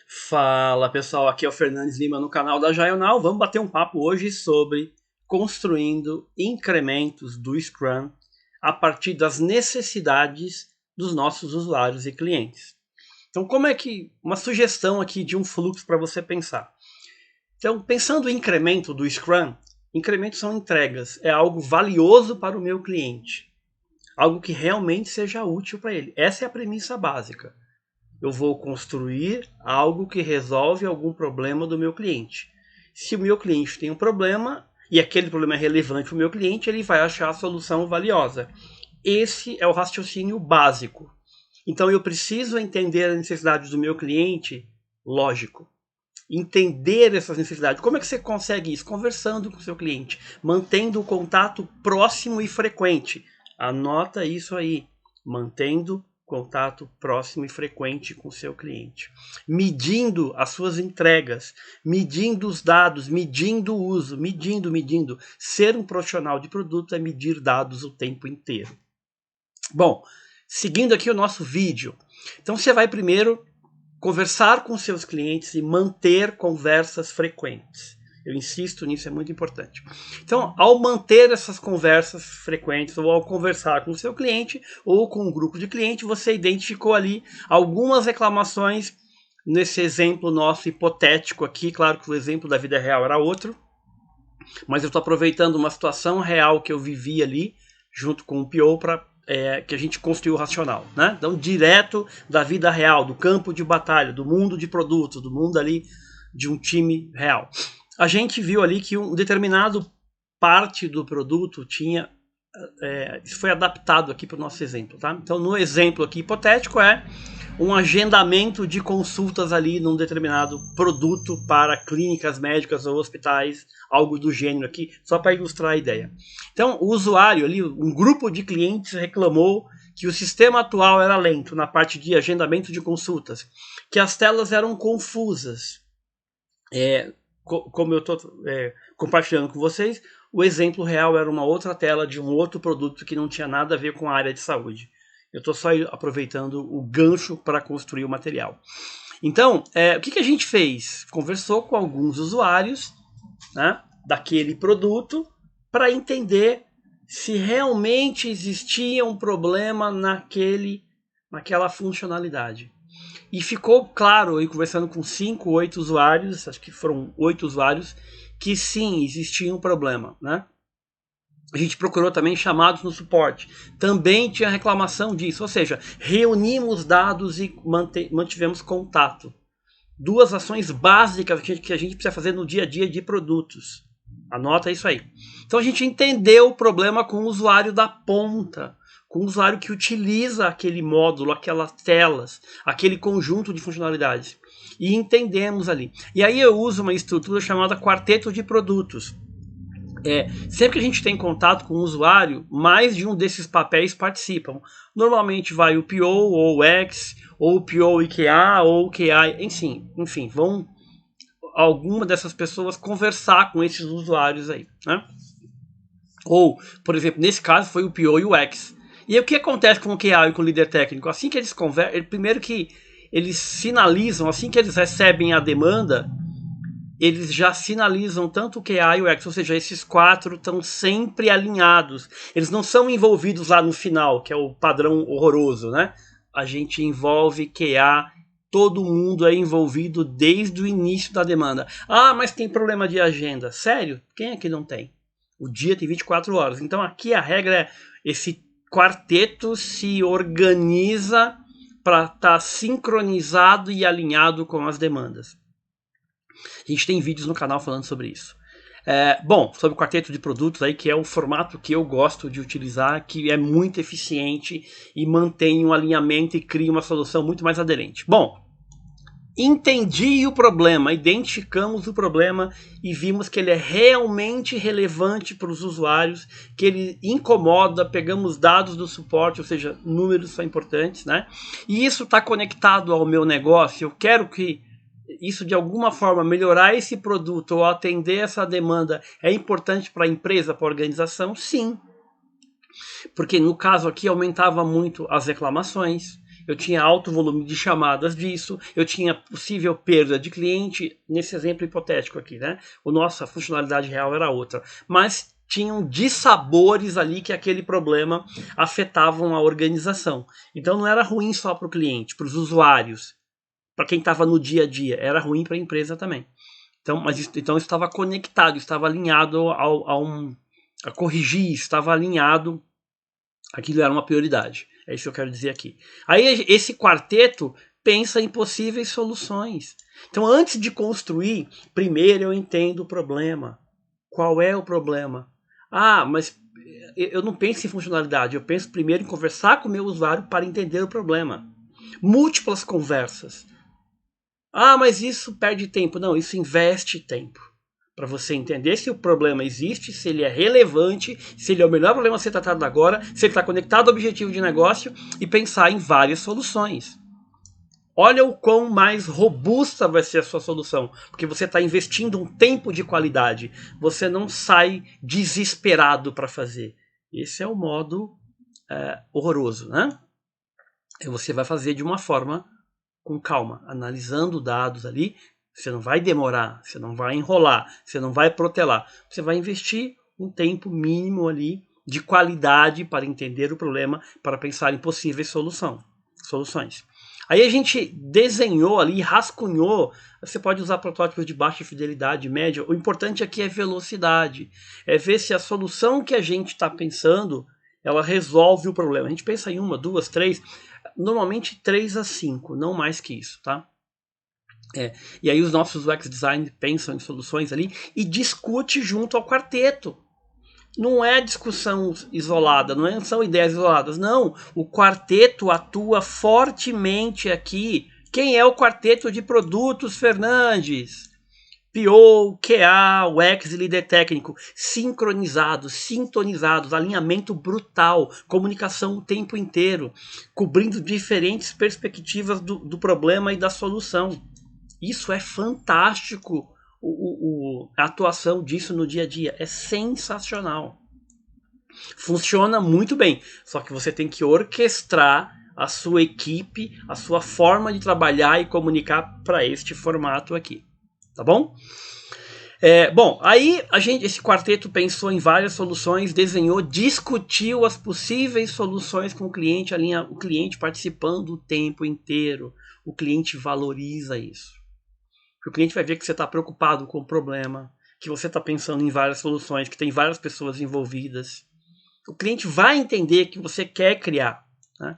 Fala pessoal, aqui é o Fernandes Lima no canal da Jaional. Vamos bater um papo hoje sobre construindo incrementos do Scrum a partir das necessidades dos nossos usuários e clientes. Então, uma sugestão aqui de um fluxo para você pensar. Então, pensando em incremento do Scrum, incrementos são entregas, é algo valioso para o meu cliente, algo que realmente seja útil para ele. Essa é a premissa básica. Eu vou construir algo que resolve algum problema do meu cliente. Se o meu cliente tem um problema e aquele problema é relevante para o meu cliente, ele vai achar a solução valiosa. Esse é o raciocínio básico. Então eu preciso entender as necessidades do meu cliente, lógico. Entender essas necessidades. Como é que você consegue isso? Conversando com o seu cliente, mantendo o contato próximo e frequente. Anota isso aí. Mantendo contato próximo e frequente com o seu cliente. Medindo as suas entregas, medindo os dados, medindo o uso, medindo. Ser um profissional de produto é medir dados o tempo inteiro. Bom, seguindo aqui o nosso vídeo. Então você vai primeiro conversar com seus clientes e manter conversas frequentes. Eu insisto nisso, é muito importante. Então, ao manter essas conversas frequentes, ou ao conversar com o seu cliente, ou com um grupo de clientes, você identificou ali algumas reclamações nesse exemplo nosso hipotético aqui. Claro que o exemplo da vida real era outro, mas eu estou aproveitando uma situação real que eu vivi ali, junto com o PO, para que a gente construiu o racional, né? Então, direto da vida real, do campo de batalha, do mundo de produtos, do mundo ali de um time real. A gente viu ali que um determinado parte do produto tinha... isso foi adaptado aqui para o nosso exemplo, tá? Então, no exemplo aqui hipotético é um agendamento de consultas ali num determinado produto para clínicas médicas ou hospitais, algo do gênero aqui, só para ilustrar a ideia. Então, o usuário ali, um grupo de clientes reclamou que o sistema atual era lento na parte de agendamento de consultas, que as telas eram confusas. Como eu estou compartilhando com vocês, o exemplo real era uma outra tela de um outro produto que não tinha nada a ver com a área de saúde. Eu estou só aproveitando o gancho para construir o material. Então, o que a gente fez? Conversou com alguns usuários, né, daquele produto para entender se realmente existia um problema naquela funcionalidade. E ficou claro, eu conversando com 5, 8 usuários, acho que foram 8 usuários, que sim, existia um problema, né? A gente procurou também chamados no suporte. Também tinha reclamação disso, ou seja, reunimos dados e mantivemos contato. Duas ações básicas que a gente precisa fazer no dia a dia de produtos. Anota isso aí. Então a gente entendeu o problema com o usuário da ponta, com o usuário que utiliza aquele módulo, aquelas telas, aquele conjunto de funcionalidades. E entendemos ali. E aí eu uso uma estrutura chamada quarteto de produtos. Sempre que a gente tem contato com o usuário, mais de um desses papéis participam. Normalmente vai o PO, ou o X, ou o PO e QA, ou o QA, enfim, vão alguma dessas pessoas conversar com esses usuários aí, né? Ou, por exemplo, nesse caso foi o PO e o X. E aí, o que acontece com o QA e com o líder técnico? Assim que eles conversam, primeiro que eles sinalizam, assim que eles recebem a demanda, eles já sinalizam tanto o QA e o X, ou seja, esses 4 estão sempre alinhados. Eles não são envolvidos lá no final, que é o padrão horroroso, né? A gente envolve QA, todo mundo é envolvido desde o início da demanda. Ah, mas tem problema de agenda. Sério? Quem é que não tem? O dia tem 24 horas. Então aqui a regra é esse quarteto se organiza para estar sincronizado e alinhado com as demandas. A gente tem vídeos no canal falando sobre isso. Bom, sobre o quarteto de produtos aí, que é o formato que eu gosto de utilizar, que é muito eficiente e mantém um alinhamento e cria uma solução muito mais aderente. Bom, entendi o problema, identificamos o problema e vimos que ele é realmente relevante para os usuários, que ele incomoda, pegamos dados do suporte, ou seja, números são importantes, né? E isso está conectado ao meu negócio, eu quero que isso de alguma forma melhorar esse produto ou atender essa demanda é importante para a empresa, para a organização? Sim. Porque no caso aqui aumentava muito as reclamações. eu tinha alto volume de chamadas disso, eu tinha possível perda de cliente, nesse exemplo hipotético aqui, né? A funcionalidade real era outra. Mas tinham dissabores ali que aquele problema afetavam a organização. Então não era ruim só para o cliente, para os usuários, para quem estava no dia a dia, era ruim para a empresa também. Então estava conectado, estava alinhado a corrigir, estava alinhado, aquilo era uma prioridade. É isso que eu quero dizer aqui. Aí esse quarteto pensa em possíveis soluções. Então antes de construir, primeiro eu entendo o problema. Qual é o problema? Ah, mas eu não penso em funcionalidade, eu penso primeiro em conversar com o meu usuário para entender o problema. Múltiplas conversas. Ah, mas isso perde tempo. Não, isso investe tempo. Para você entender se o problema existe, se ele é relevante, se ele é o melhor problema a ser tratado agora, se ele está conectado ao objetivo de negócio e pensar em várias soluções. Olha o quão mais robusta vai ser a sua solução, porque você está investindo um tempo de qualidade. Você não sai desesperado para fazer. Esse é o modo horroroso, né? E você vai fazer de uma forma com calma, analisando dados ali. Você não vai demorar, você não vai enrolar, você não vai protelar. Você vai investir um tempo mínimo ali de qualidade para entender o problema, para pensar em possíveis soluções. Aí a gente desenhou ali, rascunhou. Você pode usar protótipos de baixa fidelidade, média. O importante aqui é velocidade. É ver se a solução que a gente está pensando, ela resolve o problema. A gente pensa em 1, 2, 3, normalmente 3 a 5, não mais que isso, tá? E aí os nossos UX design pensam em soluções ali e discute junto ao quarteto. Não é discussão isolada, não são ideias isoladas, não. O quarteto atua fortemente aqui. Quem é o quarteto de produtos, Fernandes? PO, QA, UX e líder técnico, sincronizados, sintonizados, alinhamento brutal, comunicação o tempo inteiro, cobrindo diferentes perspectivas do problema e da solução. Isso é fantástico. A atuação disso no dia a dia é sensacional. Funciona muito bem, só que você tem que orquestrar a sua equipe, a sua forma de trabalhar e comunicar para este formato aqui, tá bom? Bom, aí esse quarteto pensou em várias soluções, desenhou, discutiu as possíveis soluções com o cliente, o cliente participando o tempo inteiro, o cliente valoriza isso. O cliente vai ver que você está preocupado com o problema, que você está pensando em várias soluções, que tem várias pessoas envolvidas. O cliente vai entender que você quer criar, né?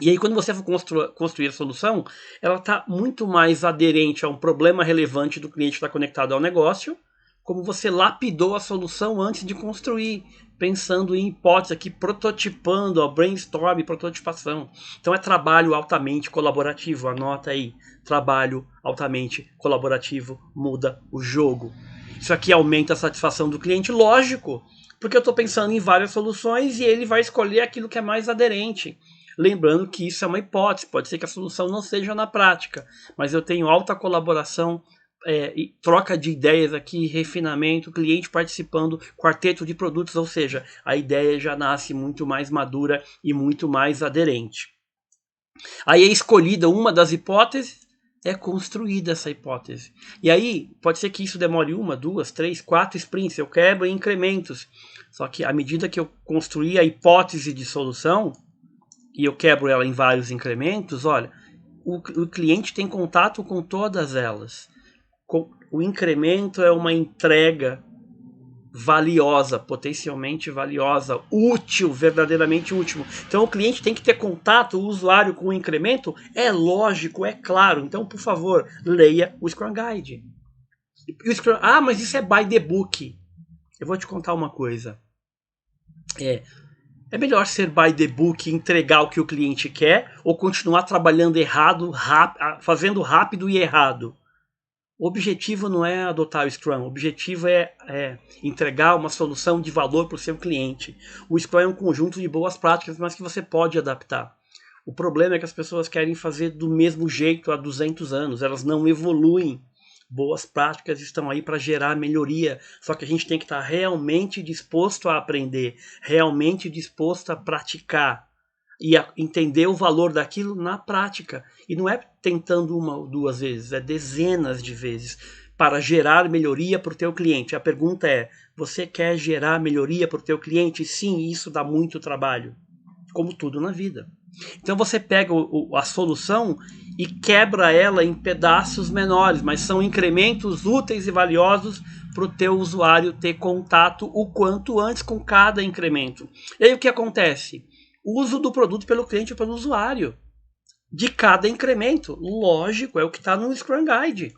E aí quando você for construir a solução, ela está muito mais aderente a um problema relevante do cliente que está conectado ao negócio, como você lapidou a solução antes de construir, pensando em hipóteses aqui, prototipando, brainstorm, prototipação. Então é trabalho altamente colaborativo, anota aí. Trabalho altamente colaborativo muda o jogo. Isso aqui aumenta a satisfação do cliente, lógico, porque eu estou pensando em várias soluções e ele vai escolher aquilo que é mais aderente. Lembrando que isso é uma hipótese, pode ser que a solução não seja na prática, mas eu tenho alta colaboração, e troca de ideias aqui, refinamento, cliente participando, quarteto de produtos, ou seja, a ideia já nasce muito mais madura e muito mais aderente. Aí é escolhida uma das hipóteses, é construída essa hipótese. E aí pode ser que isso demore 1, 2, 3, 4 sprints, eu quebro em incrementos. Só que à medida que eu construir a hipótese de solução, e eu quebro ela em vários incrementos, olha, o cliente tem contato com todas elas. O incremento é uma entrega valiosa, potencialmente valiosa, útil, verdadeiramente útil. Então o cliente tem que ter contato, o usuário, com o incremento, é lógico, é claro. Então, por favor, leia o Scrum Guide. Mas isso é by the book. Eu vou te contar uma coisa. É melhor ser by the book e entregar o que o cliente quer ou continuar trabalhando errado, fazendo rápido e errado? O objetivo não é adotar o Scrum, o objetivo é entregar uma solução de valor para o seu cliente. O Scrum é um conjunto de boas práticas, mas que você pode adaptar. O problema é que as pessoas querem fazer do mesmo jeito há 200 anos, elas não evoluem. Boas práticas estão aí para gerar melhoria, só que a gente tem que estar realmente disposto a aprender, realmente disposto a praticar. e entender o valor daquilo na prática. E não é tentando uma ou duas vezes, é dezenas de vezes para gerar melhoria para o teu cliente. A pergunta é, você quer gerar melhoria para o teu cliente? Sim, isso dá muito trabalho, como tudo na vida. Então você pega a solução e quebra ela em pedaços menores, mas são incrementos úteis e valiosos para o teu usuário ter contato o quanto antes com cada incremento. E aí o que acontece? Uso do produto pelo cliente ou pelo usuário, de cada incremento. Lógico, é o que está no Scrum Guide.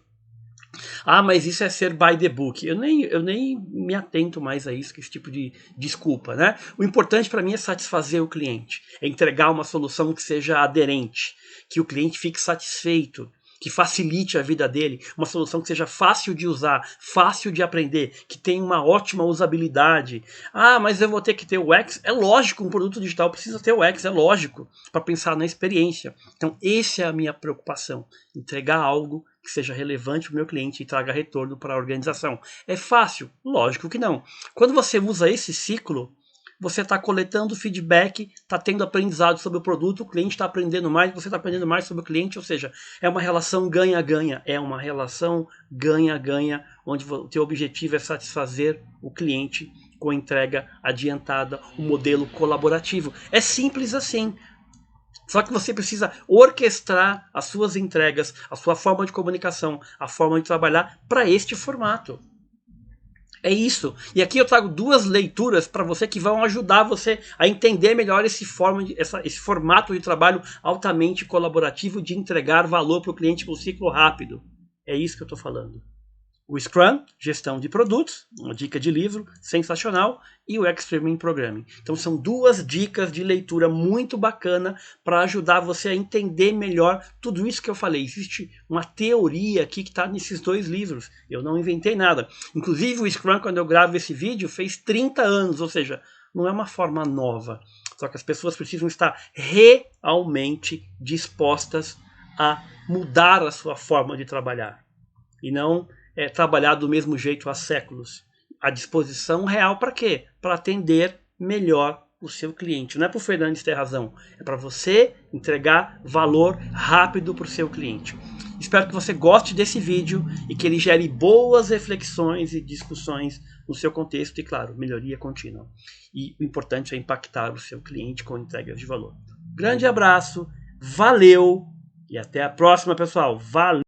Ah, mas isso é ser by the book. Eu nem me atento mais a isso, que esse tipo de desculpa, né? O importante para mim é satisfazer o cliente, é entregar uma solução que seja aderente, que o cliente fique satisfeito, que facilite a vida dele, uma solução que seja fácil de usar, fácil de aprender, que tenha uma ótima usabilidade. Ah, mas eu vou ter que ter o UX? É lógico, um produto digital precisa ter o UX, é lógico, para pensar na experiência. Então, essa é a minha preocupação, entregar algo que seja relevante para o meu cliente e traga retorno para a organização. É fácil? Lógico que não. Quando você usa esse ciclo, você está coletando feedback, está tendo aprendizado sobre o produto, o cliente está aprendendo mais, você está aprendendo mais sobre o cliente, ou seja, é uma relação ganha-ganha, é uma relação ganha-ganha, onde o teu objetivo é satisfazer o cliente com entrega adiantada, um modelo colaborativo. É simples assim. Só que você precisa orquestrar as suas entregas, a sua forma de comunicação, a forma de trabalhar para este formato. É isso. E aqui eu trago duas leituras para você que vão ajudar você a entender melhor esse formato de trabalho altamente colaborativo de entregar valor para o cliente com um ciclo rápido. É isso que eu estou falando. O Scrum, gestão de produtos, uma dica de livro sensacional, e o Extreme Programming. Então são duas dicas de leitura muito bacana para ajudar você a entender melhor tudo isso que eu falei. Existe uma teoria aqui que está nesses dois livros. Eu não inventei nada. Inclusive o Scrum, quando eu gravo esse vídeo, fez 30 anos, ou seja, não é uma forma nova. Só que as pessoas precisam estar realmente dispostas a mudar a sua forma de trabalhar. E não trabalhar do mesmo jeito há séculos. A disposição real para quê? Para atender melhor o seu cliente. Não é para o Fernandes ter razão, é para você entregar valor rápido para o seu cliente. Espero que você goste desse vídeo e que ele gere boas reflexões e discussões no seu contexto e, claro, melhoria contínua. E o importante é impactar o seu cliente com entregas de valor. Grande abraço, valeu e até a próxima, pessoal. Valeu!